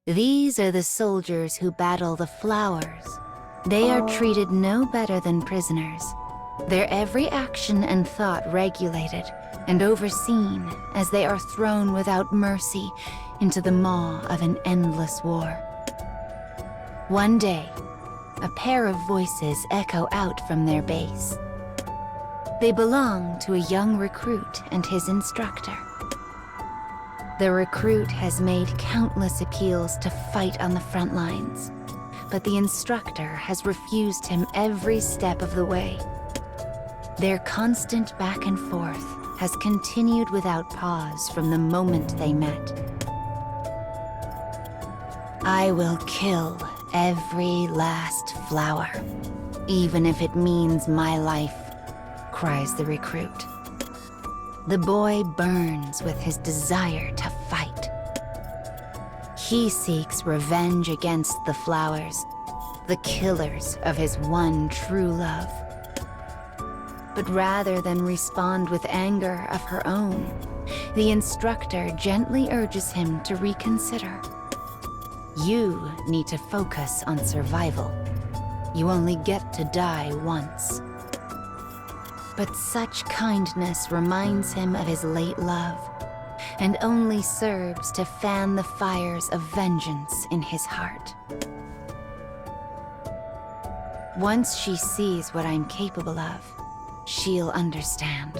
These are the soldiers who battle the flowers. They are treated no better than prisoners. Their every action and thought regulated and overseen as they are thrown without mercy into the maw of an endless war. One day, a pair of voices echo out from their base. They belong to a young recruit and his instructor. The recruit has made countless appeals to fight on the front lines, but the instructor has refused him every step of the way. Their constant back and forth has continued without pause from the moment they met. I will kill every last flower, even if it means my life, cries the recruit. The boy burns with his desire to fight. He seeks revenge against the flowers, the killers of his one true love. But rather than respond with anger of her own, the instructor gently urges him to reconsider. You need to focus on survival. You only get to die once. But such kindness reminds him of his late love, and only serves to fan the fires of vengeance in his heart. Once she sees what I'm capable of, she'll understand.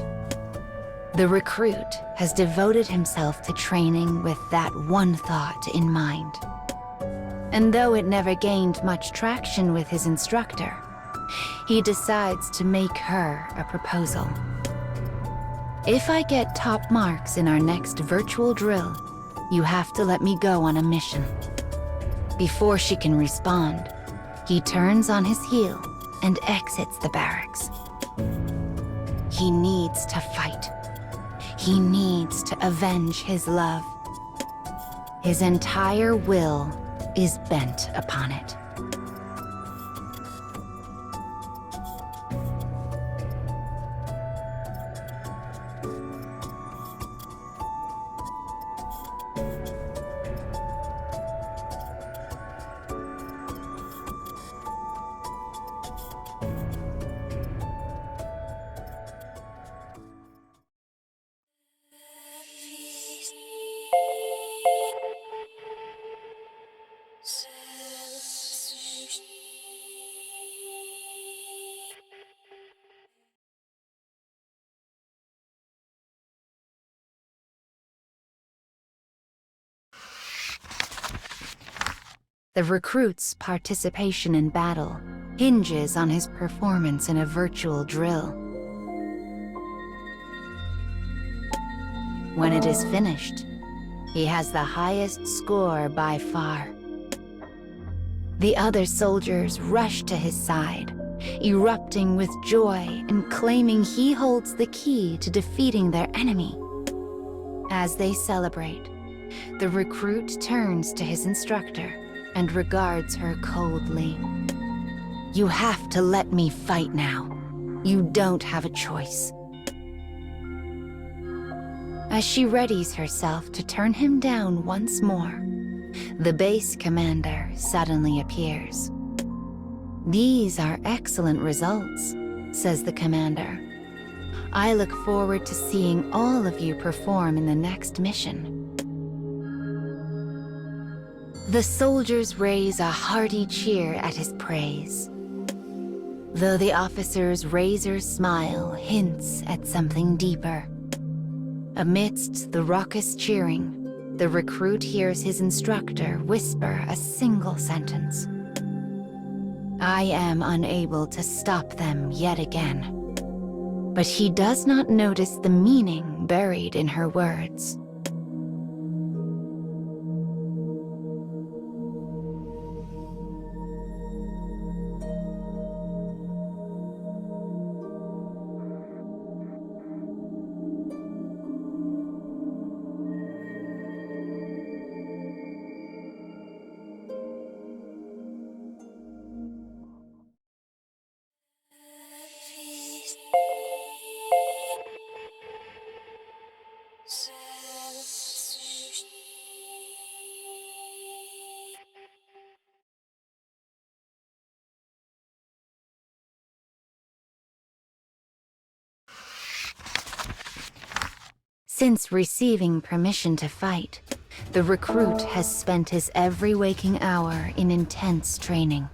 The recruit has devoted himself to training with that one thought in mind. And though it never gained much traction with his instructor, he decides to make her a proposal. If I get top marks in our next virtual drill, you have to let me go on a mission. Before she can respond, he turns on his heel and exits the barracks. He needs to fight. He needs to avenge his love. His entire will is bent upon it. The recruit's participation in battle hinges on his performance in a virtual drill. When it is finished, he has the highest score by far. The other soldiers rush to his side, erupting with joy and claiming he holds the key to defeating their enemy. As they celebrate, the recruit turns to his instructor and regards her coldly. You have to let me fight now. You don't have a choice. As she readies herself to turn him down once more, the base commander suddenly appears. These are excellent results, says the commander. I look forward to seeing all of you perform in the next mission. The soldiers raise a hearty cheer at his praise, though the officer's razor smile hints at something deeper. Amidst the raucous cheering, the recruit hears his instructor whisper a single sentence. I am unable to stop them yet again. But he does not notice the meaning buried in her words. Since receiving permission to fight, the recruit has spent his every waking hour in intense training.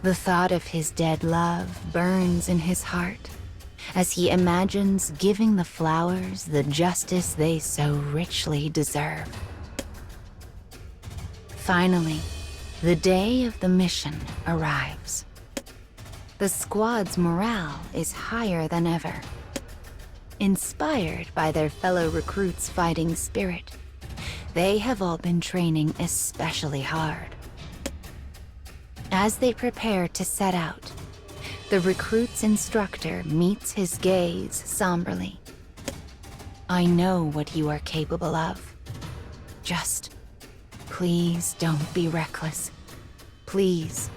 The thought of his dead love burns in his heart as he imagines giving the flowers the justice they so richly deserve. Finally, the day of the mission arrives. The squad's morale is higher than ever. Inspired by their fellow recruits' fighting spirit, they have all been training especially hard. As they prepare to set out, the recruit's instructor meets his gaze somberly. I know what you are capable of. Just, please don't be reckless. Please.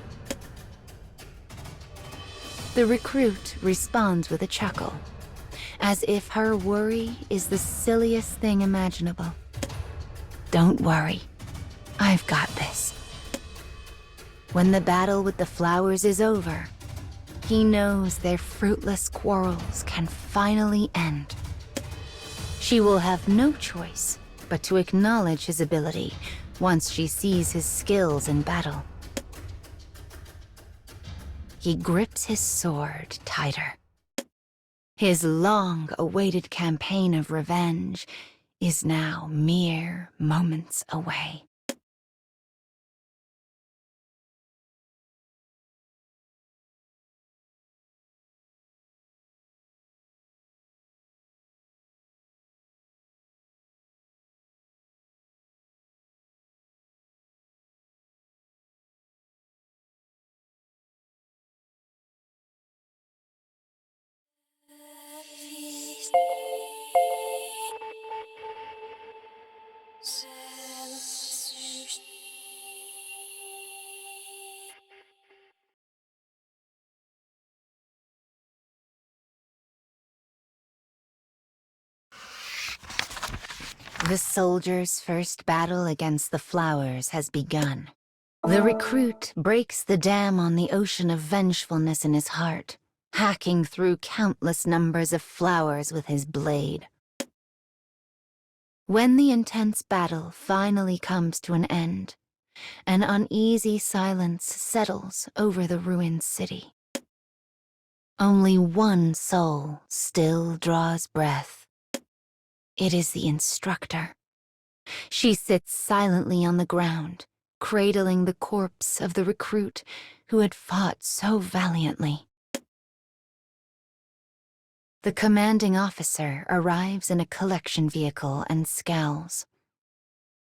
The recruit responds with a chuckle, as if her worry is the silliest thing imaginable. Don't worry, I've got this. When the battle with the flowers is over, he knows their fruitless quarrels can finally end. She will have no choice but to acknowledge his ability once she sees his skills in battle. He grips his sword tighter. His long-awaited campaign of revenge is now mere moments away. The soldier's first battle against the flowers has begun. The recruit breaks the dam on the ocean of vengefulness in his heart, hacking through countless numbers of flowers with his blade. When the intense battle finally comes to an end, an uneasy silence settles over the ruined city. Only one soul still draws breath. It is the instructor. She sits silently on the ground, cradling the corpse of the recruit who had fought so valiantly. The commanding officer arrives in a collection vehicle and scowls.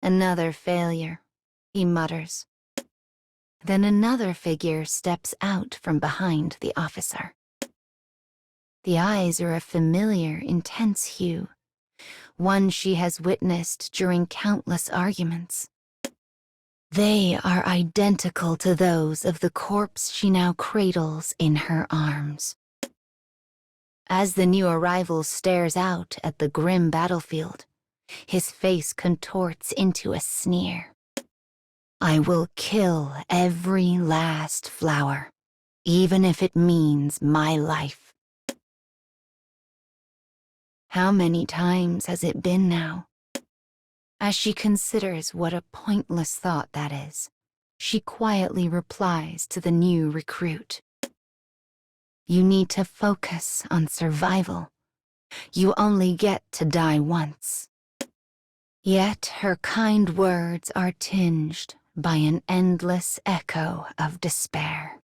Another failure, he mutters. Then another figure steps out from behind the officer. The eyes are a familiar, intense hue, one she has witnessed during countless arguments. They are identical to those of the corpse she now cradles in her arms. As the new arrival stares out at the grim battlefield, his face contorts into a sneer. I will kill every last flower, even if it means my life. How many times has it been now? As she considers what a pointless thought that is, she quietly replies to the new recruit. You need to focus on survival. You only get to die once. Yet her kind words are tinged by an endless echo of despair.